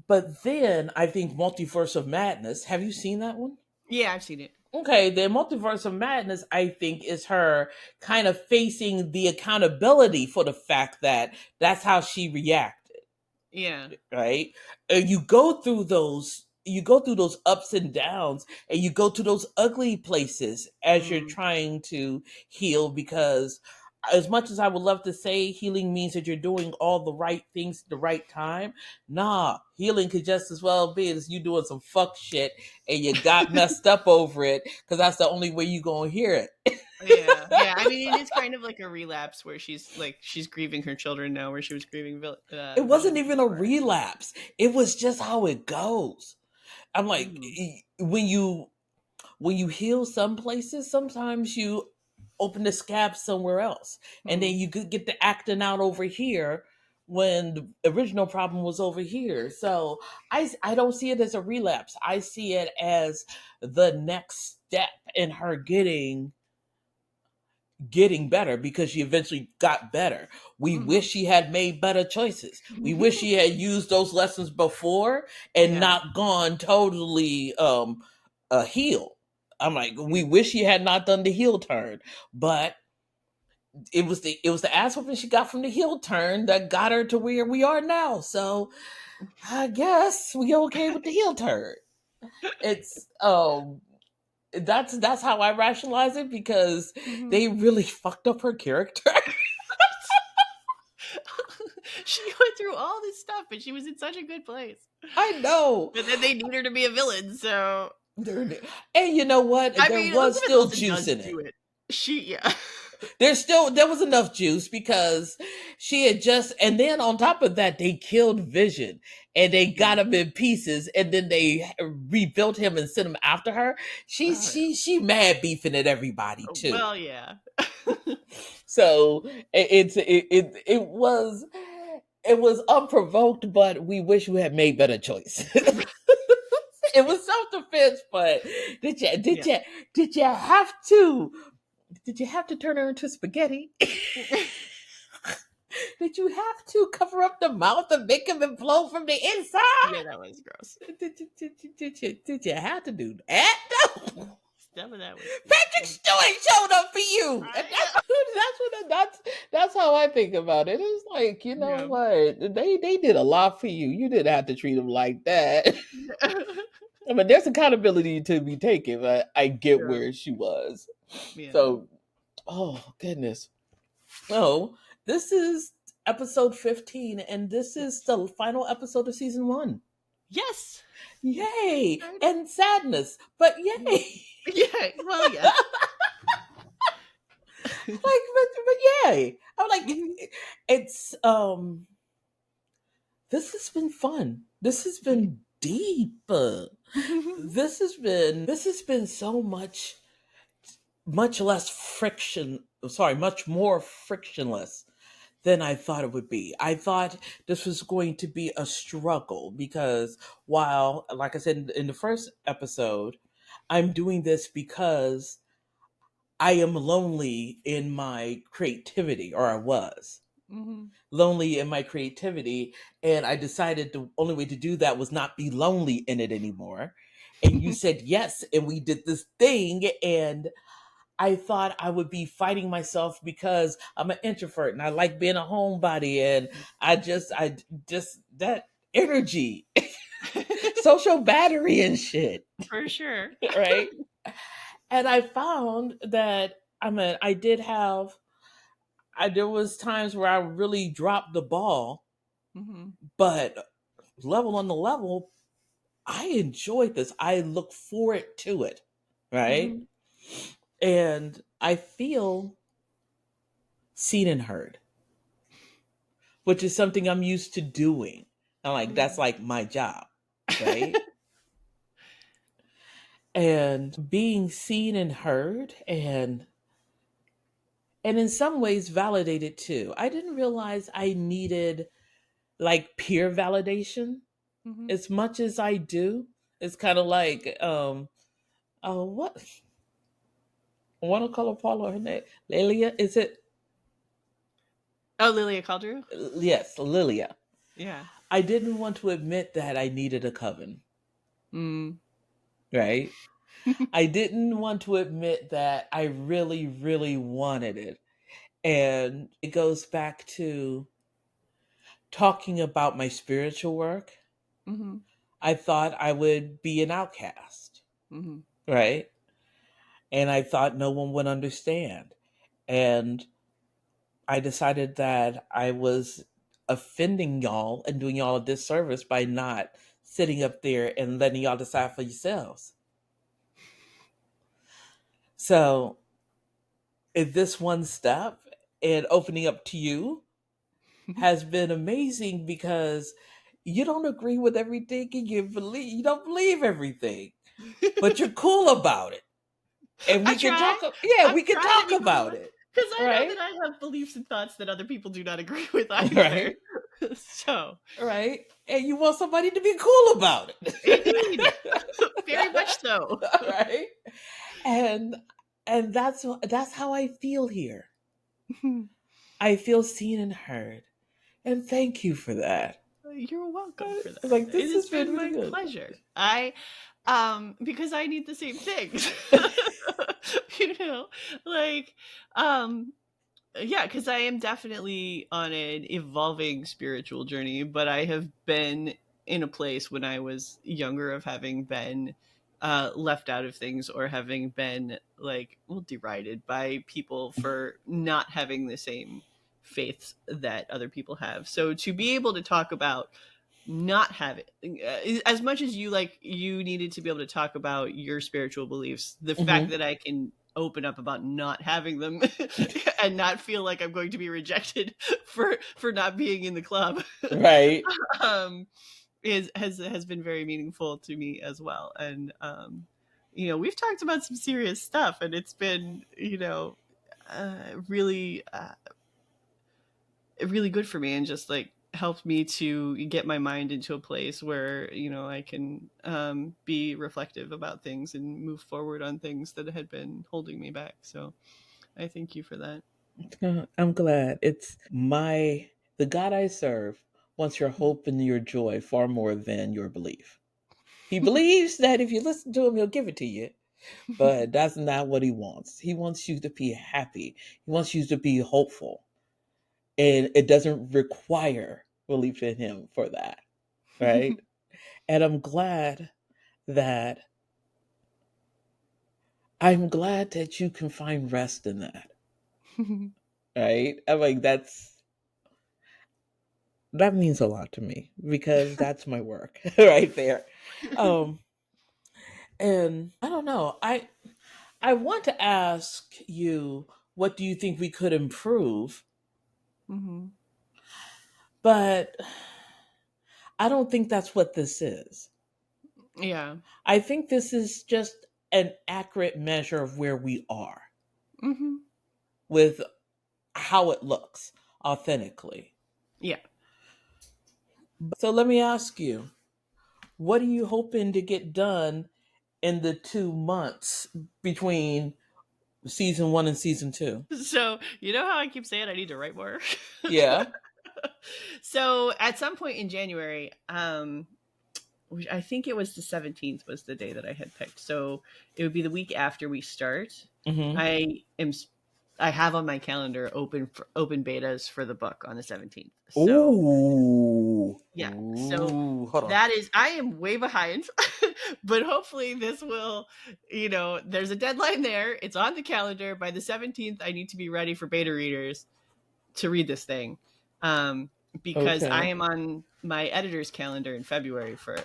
A: But then I think Multiverse of Madness. Have you seen that one?
B: Yeah, I've seen it.
A: Okay, the Multiverse of Madness, I think, is her kind of facing the accountability for the fact that that's how she reacted.
B: Yeah.
A: Right? And you go through those ups and downs, and you go to those ugly places as you're trying to heal, because as much as I would love to say healing means that you're doing all the right things at the right time, nah, healing could just as well be as you doing some fuck shit and you got messed up over it, because that's the only way you gonna hear it.
B: Yeah. I mean, it is kind of like a relapse where she's grieving her children now, where she was grieving
A: It wasn't
B: Vision
A: even a
B: before.
A: relapse. It was just how it goes. I'm like, when you heal some places, sometimes you open the scab somewhere else, and then you could get the acting out over here when the original problem was over here. So I don't see it as a relapse. I see it as the next step in her getting better, because she eventually got better. We wish she had made better choices. We wish she had used those lessons before and not gone totally heel. I'm like, we wish she had not done the heel turn, but it was the ass whooping she got from the heel turn that got her to where we are now. So I guess we okay with the heel turn. It's that's how I rationalize it, because they really fucked up her character.
B: She went through all this stuff, and she was in such a good place.
A: I know.
B: But then they need her to be a villain, so.
A: And you know what?
B: I
A: There
B: mean,
A: was
B: Elizabeth
A: still
B: Olsen
A: juice
B: does
A: in
B: do
A: it.
B: it. Yeah.
A: There was enough juice, because she had just, and then on top of that, they killed Vision and they got him in pieces, and then they rebuilt him and sent him after her. She mad beefing at everybody too.
B: Well, yeah.
A: So it was unprovoked, but we wish we had made better choices. It was self-defense, but did you have to turn her into spaghetti? Did you have to cover up the mouth and make him implode from the inside?
B: Yeah, that was gross.
A: Did you have to do that? No.
B: Some of that was
A: Patrick Stewart showed up for you. And that's how I think about it. It's like, you know what? They did a lot for you. You didn't have to treat them like that. I mean, there's accountability to be taken, but I get where she was.
B: Yeah.
A: So, oh goodness. Oh, this is episode 15, and this is the final episode of season 1.
B: Yes.
A: Yay! And sadness, but yay!
B: Yeah. Well, yeah.
A: but yay! I'm like, it's This has been fun. This has been deep. This has been so much less friction. Sorry, much more frictionless than I thought it would be. I thought this was going to be a struggle because while, like I said in the first episode, I'm doing this because I am lonely in my creativity, or I was lonely in my creativity, and I decided the only way to do that was not be lonely in it anymore. And you said yes, and we did this thing, and I thought I would be fighting myself because I'm an introvert and I like being a homebody, and I just that energy, social battery and shit.
B: For sure.
A: Right? And I found that there was times where I really dropped the ball, but level on the level, I enjoyed this. I look forward to it, right? And I feel seen and heard, which is something I'm used to doing. I'm like, that's like my job, right? And being seen and heard and in some ways validated too. I didn't realize I needed like peer validation as much as I do. It's kind of like what I want to call her Paula, her name Lilia, is it?
B: Oh, Lilia Caldrew?
A: Yes, Lilia.
B: Yeah.
A: I didn't want to admit that I needed a coven. Right? I didn't want to admit that I really, really wanted it. And it goes back to talking about my spiritual work. I thought I would be an outcast. Right? And I thought no one would understand. And I decided that I was offending y'all and doing y'all a disservice by not sitting up there and letting y'all decide for yourselves. So, this one step and opening up to you has been amazing because you don't agree with everything and you don't believe everything, but you're cool about it. And we can talk. Yeah, we can talk about it.
B: Because I know that I have beliefs and thoughts that other people do not agree with either. Right? So.
A: Right. And you want somebody to be cool about it.
B: Indeed. Very much so.
A: Right. And that's how I feel here. I feel seen and heard. And thank you for that.
B: You're welcome for that.
A: Like, this has
B: been
A: really
B: my
A: good.
B: pleasure. Because I need the same things. Yeah, because I am definitely on an evolving spiritual journey, but I have been in a place when I was younger of having been left out of things or having been derided by people for not having the same faiths that other people have. So to be able to talk about not having as much as you needed to be able to talk about your spiritual beliefs, the fact that I can open up about not having them and not feel like I'm going to be rejected for not being in the club,
A: right?
B: Has been very meaningful to me as well. And we've talked about some serious stuff, and it's been really really good for me, and just helped me to get my mind into a place where I can be reflective about things and move forward on things that had been holding me back. So I thank you for that.
A: I'm glad. It's my The God I serve wants your hope and your joy far more than your belief. He believes that if you listen to him, he'll give it to you. But that's not what he wants. He wants you to be happy. He wants you to be hopeful. And it doesn't require belief in him for that. Right? And that I'm glad that you can find rest in that. Right? I'm like, that means a lot to me because that's my work right there. Um, and I don't know. I want to ask you, what do you think we could improve?
B: Mm-hmm.
A: But I don't think that's what this is.
B: Yeah.
A: I think this is just an accurate measure of where we are
B: Mm-hmm.
A: with how it looks authentically.
B: Yeah.
A: So let me ask you, what are you hoping to get done in the 2 months between season 1 and season 2?
B: So, you know how I keep saying I need to write more?
A: Yeah.
B: So, at some point in January, I think it was the 17th was the day that I had picked. So, it would be the week after we start.
A: Mm-hmm.
B: I have on my calendar open betas for the book on the 17th. So,
A: Ooh.
B: yeah. So
A: Ooh. Hold on.
B: that is, I am way behind, but hopefully this will, there's a deadline there. It's on the calendar. By the 17th, I need to be ready for beta readers to read this thing. Because I
A: Okay.
B: am on my editor's calendar in February for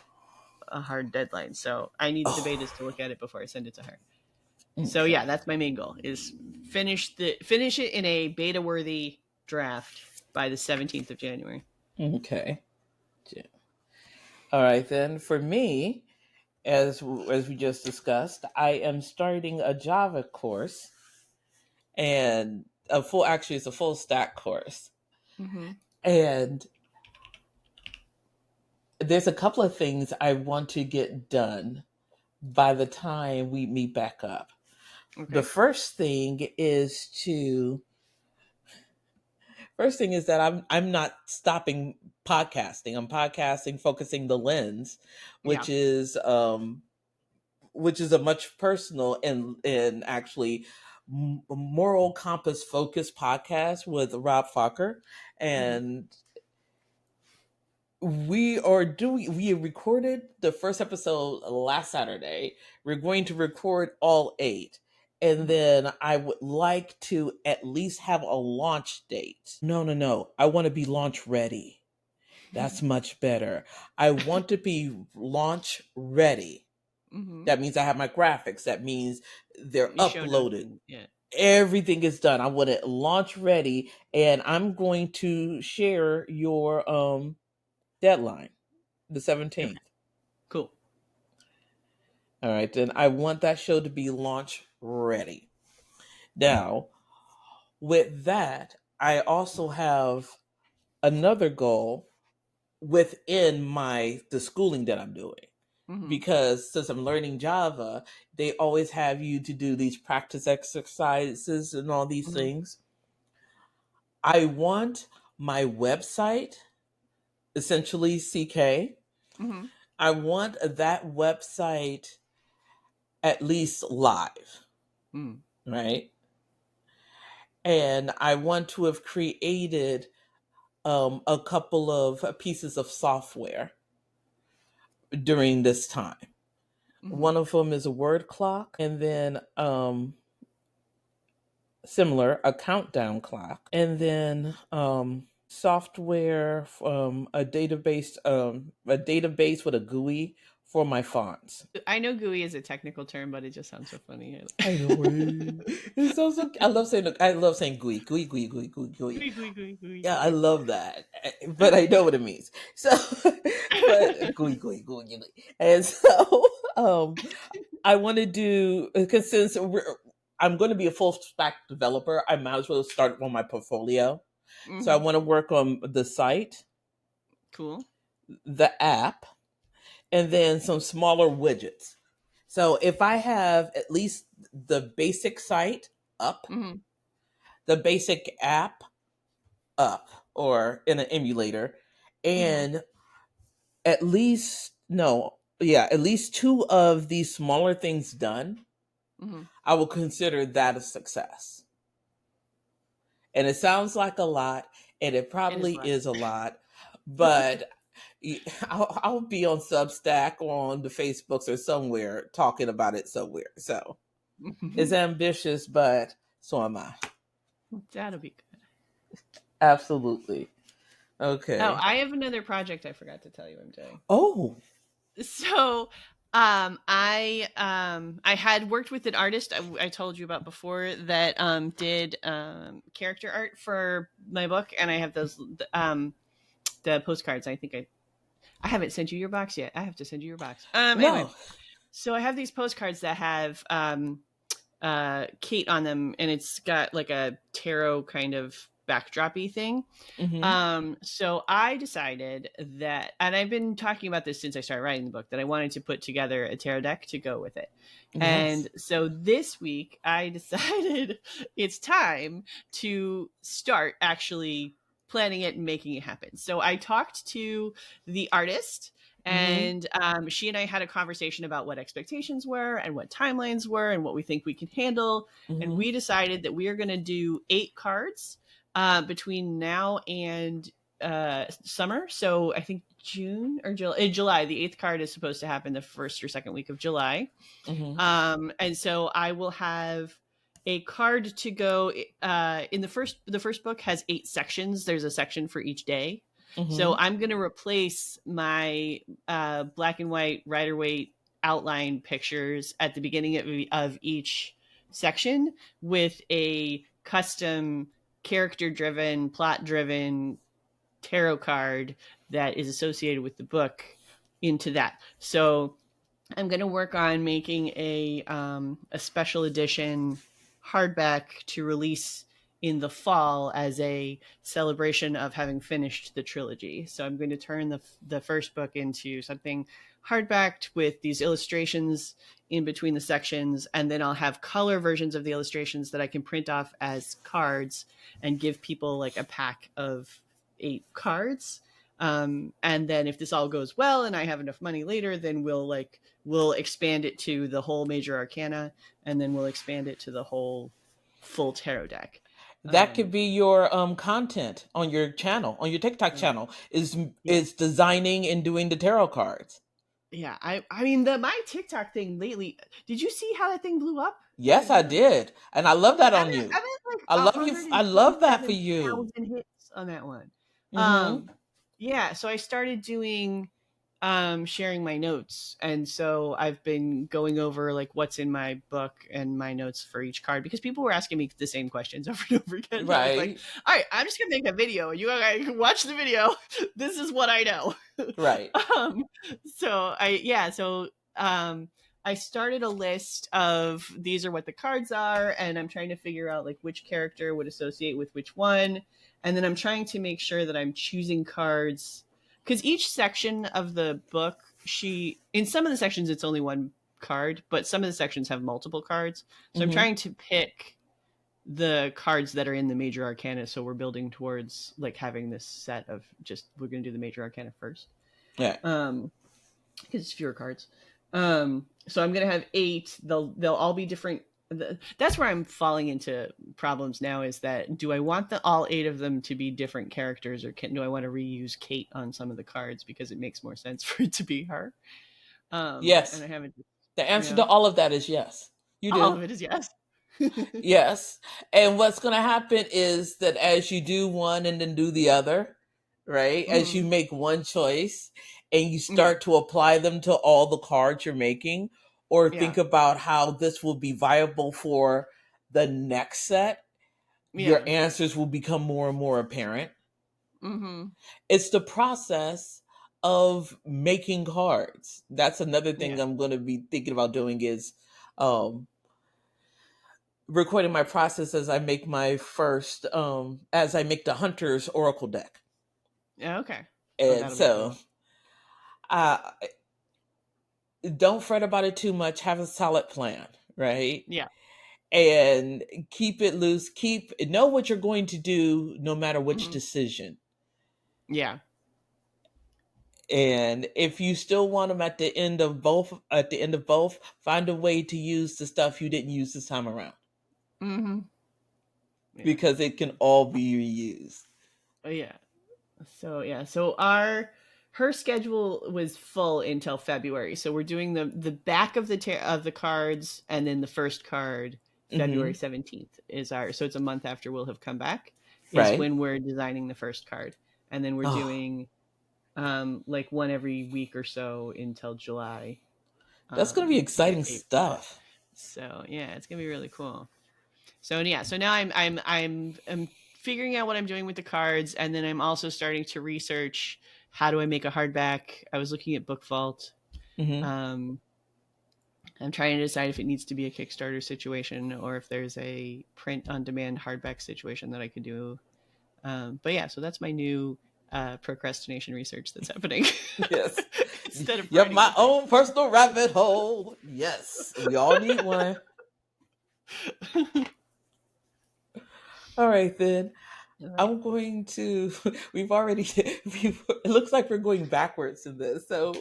B: a hard deadline. So I need the
A: Oh,
B: betas to look at it before I send it to her. So
A: okay.
B: yeah, that's my main goal is finish it in a beta worthy draft by the 17th of January.
A: Okay. All right then. For me, as we just discussed, I am starting a Java course, and it's a full stack course.
B: Mm-hmm.
A: And there's a couple of things I want to get done by the time we meet back up. The
B: Okay.
A: first thing is that I'm not stopping podcasting. I'm podcasting, focusing the lens,
B: Yeah.
A: which is a much personal and actually moral compass focused podcast with Rob Fokker.
B: Mm-hmm.
A: And we recorded the first episode last Saturday. We're going to record all 8. And
B: Mm-hmm.
A: then I would like to at least have a launch date. No. I want to be launch ready. That's much better. I want to be launch ready.
B: Mm-hmm.
A: That means I have my graphics. That means they're
B: Your show notes
A: uploaded.
B: and yeah.
A: Everything is done. I want it launch ready, and I'm going to share your deadline, the
B: Okay.
A: 17th.
B: Cool.
A: All right, then I want that show to be launch ready. Now, with that, I also have another goal within the schooling that I'm doing.
B: Mm-hmm.
A: Because since I'm learning Java, they always have you to do these practice exercises and all these
B: Mm-hmm.
A: things. I want my website, essentially CK,
B: Mm-hmm.
A: I want that website at least live,
B: Mm.
A: right? And I want to have created a couple of pieces of software during this time.
B: Mm-hmm.
A: One of them is a word clock, and then similar a countdown clock, and then software a database with a GUI for my fonts.
B: I know GUI is a technical term, but it just sounds so funny.
A: I know it's so I love saying GUI.
B: GUI, GUI, GUI, GUI,
A: Yeah, I
B: GUI.
A: love that, but I know what it means. So, but GUI. And so, I want to do, because I'm going to be a full stack developer, I might as well start on my portfolio. So I
B: Mm-hmm.
A: want to work on the site,
B: Cool.
A: the app, and then some smaller widgets. So if I have at least the basic site up,
B: Mm-hmm.
A: the basic app up, or in an emulator,
B: Mm-hmm.
A: and at least no, yeah, at least two of these smaller things done,
B: Mm-hmm.
A: I will consider that a success. And it sounds like a lot, and it
B: It is
A: probably
B: what.
A: is a lot, but I'll be on Substack or on the Facebooks or somewhere talking about it somewhere. So it's ambitious, but so am I.
B: That'll be good.
A: Absolutely.
B: Oh,
A: Okay.
B: I have another project I forgot to tell you I'm doing.
A: Oh.
B: So, I had worked with an artist I told you about before that did character art for my book, and I have those the postcards. I haven't sent you your box yet. I have to send you your box. Anyway,
A: No.
B: so I have these postcards that have Kate on them, and it's got like a tarot kind of backdroppy thing.
A: Mm-hmm.
B: So I decided that, and I've been talking about this since I started writing the book, that I wanted to put together a tarot deck to go with it.
A: Yes.
B: And so this week I decided it's time to start actually planning it and making it happen. So I talked to the artist,
A: Mm-hmm.
B: and she and I had a conversation about what expectations were and what timelines were and what we think we can handle. And
A: Mm-hmm.
B: we decided that we are going to do 8 cards between now and summer. So I think June or July. The 8th card is supposed to happen the first or second week of July.
A: Mm-hmm.
B: And so I will have a card to go in the first book has 8 sections. There's a section for each day. So
A: Mm-hmm.
B: I'm going to replace my black and white Rider Waite outline pictures at the beginning of each section with a custom character driven, plot driven tarot card that is associated with the book into that. So I'm going to work on making a special edition hardback to release in the fall as a celebration of having finished the trilogy. So I'm going to turn the first book into something hardbacked with these illustrations in between the sections, and then I'll have color versions of the illustrations that I can print off as cards and give people like a pack of 8 cards. And then if this all goes well and I have enough money later, then we'll expand it to the whole major arcana, and then we'll expand it to the whole full tarot deck.
A: That could
B: Um,
A: be your content on your channel, on your TikTok
B: yeah,
A: channel, is
B: yeah,
A: designing and doing the tarot cards.
B: yeah. I mean, the my TikTok thing lately. Did you see how that thing blew up?
A: Yes,
B: Did
A: I
B: you look?
A: did. And I love that
B: I'm
A: on
B: at,
A: you.
B: I'm at like
A: I
B: a
A: love you.
B: hundred
A: I
B: and
A: love that for
B: twenty-seven
A: you.
B: thousand hits on that one.
A: Mm-hmm.
B: Um, yeah. So I started doing sharing my notes, and so I've been going over like what's in my book and my notes for each card because people were asking me the same questions over and over again. I was like,
A: Right.
B: all right, I'm just gonna make a video, you guys can watch the video. This is what I know.
A: Right.
B: um so um I started a list of these are what the cards are, and I'm trying to figure out like which character would associate with which one, and then I'm trying to make sure that I'm choosing cards because each section of the book, she in some of the sections it's only one card, but some of the sections have multiple cards. So I'm
A: Mm-hmm.
B: trying to pick the cards that are in the major arcana, so we're building towards like having this set of just we're going to do the major arcana first.
A: Yeah.
B: Because it's fewer cards. So I'm gonna have 8. They'll all be different. That's where I'm falling into problems now. Is that do I want all 8 of them to be different characters, or do I want to reuse Kate on some of the cards because it makes more sense for it to be her? And
A: Yes.
B: I haven't.
A: The answer
B: Yeah,
A: to all of that is yes. You
B: all
A: do.
B: of it is yes.
A: Yes. And what's going to happen is that as you do one and then do the other, right? As you
B: Mhm.
A: make one choice and you
B: Yeah,
A: start to apply them to all the cards you're making, or
B: yeah,
A: think about how this will be viable for the next set, your
B: yeah.
A: answers will become more and more apparent.
B: Hmm.
A: It's the process of making cards. That's another thing
B: Yeah.
A: I'm going to be thinking about doing is um recording my process as I make my first as I make the hunter's oracle deck.
B: Yeah. Okay. Oh,
A: And
B: that'll be
A: so
B: cool.
A: uh don't fret about it too much. Have a solid plan, right?
B: Yeah.
A: And keep it loose. Keep know what you're going to do no matter which
B: Hmm.
A: decision.
B: Yeah.
A: And if you still want them at the end of both, find a way to use the stuff you didn't use this time around,
B: Mm-hmm. Yeah.
A: because it can all be reused.
B: Yeah. So her schedule was full until February. So we're doing the back of the cards, and then the first card February
A: Hmm.
B: 17th is our, so it's a month after we'll have come back, is
A: Right.
B: when we're designing the first card. And then we're
A: Oh,
B: doing like one every week or so until July.
A: that's going to be
B: To get
A: exciting
B: 8 for that.
A: stuff.
B: So yeah, it's gonna be really cool. So yeah, so now I'm figuring out what I'm doing with the cards, and then I'm also starting to research how do I make a hardback. I was looking at Book Vault.
A: Hmm.
B: Um, I'm trying to decide if it needs to be a Kickstarter situation or if there's a print on demand hardback situation that I could do. But yeah, so that's my new procrastination research that's happening
A: Yes.
B: instead of
A: Yep,
B: writing
A: my
B: anything.
A: own personal rabbit hole. Yes, we all need one. All right, then.
B: All right.
A: I'm going to. We've already. It looks like we're going backwards in this, so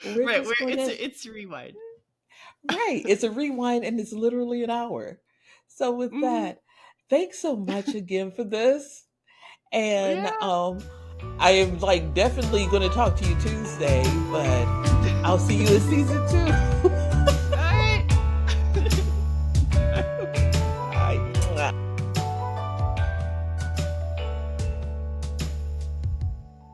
A: we're
B: Right,
A: just
B: where
A: going to.
B: it's rewind.
A: Right, it's a rewind, and it's literally an hour. So with
B: Mm-hmm.
A: that, thanks so much again for this, and
B: Yeah.
A: I am like definitely going to talk to you Tuesday, but I'll see you in season 2.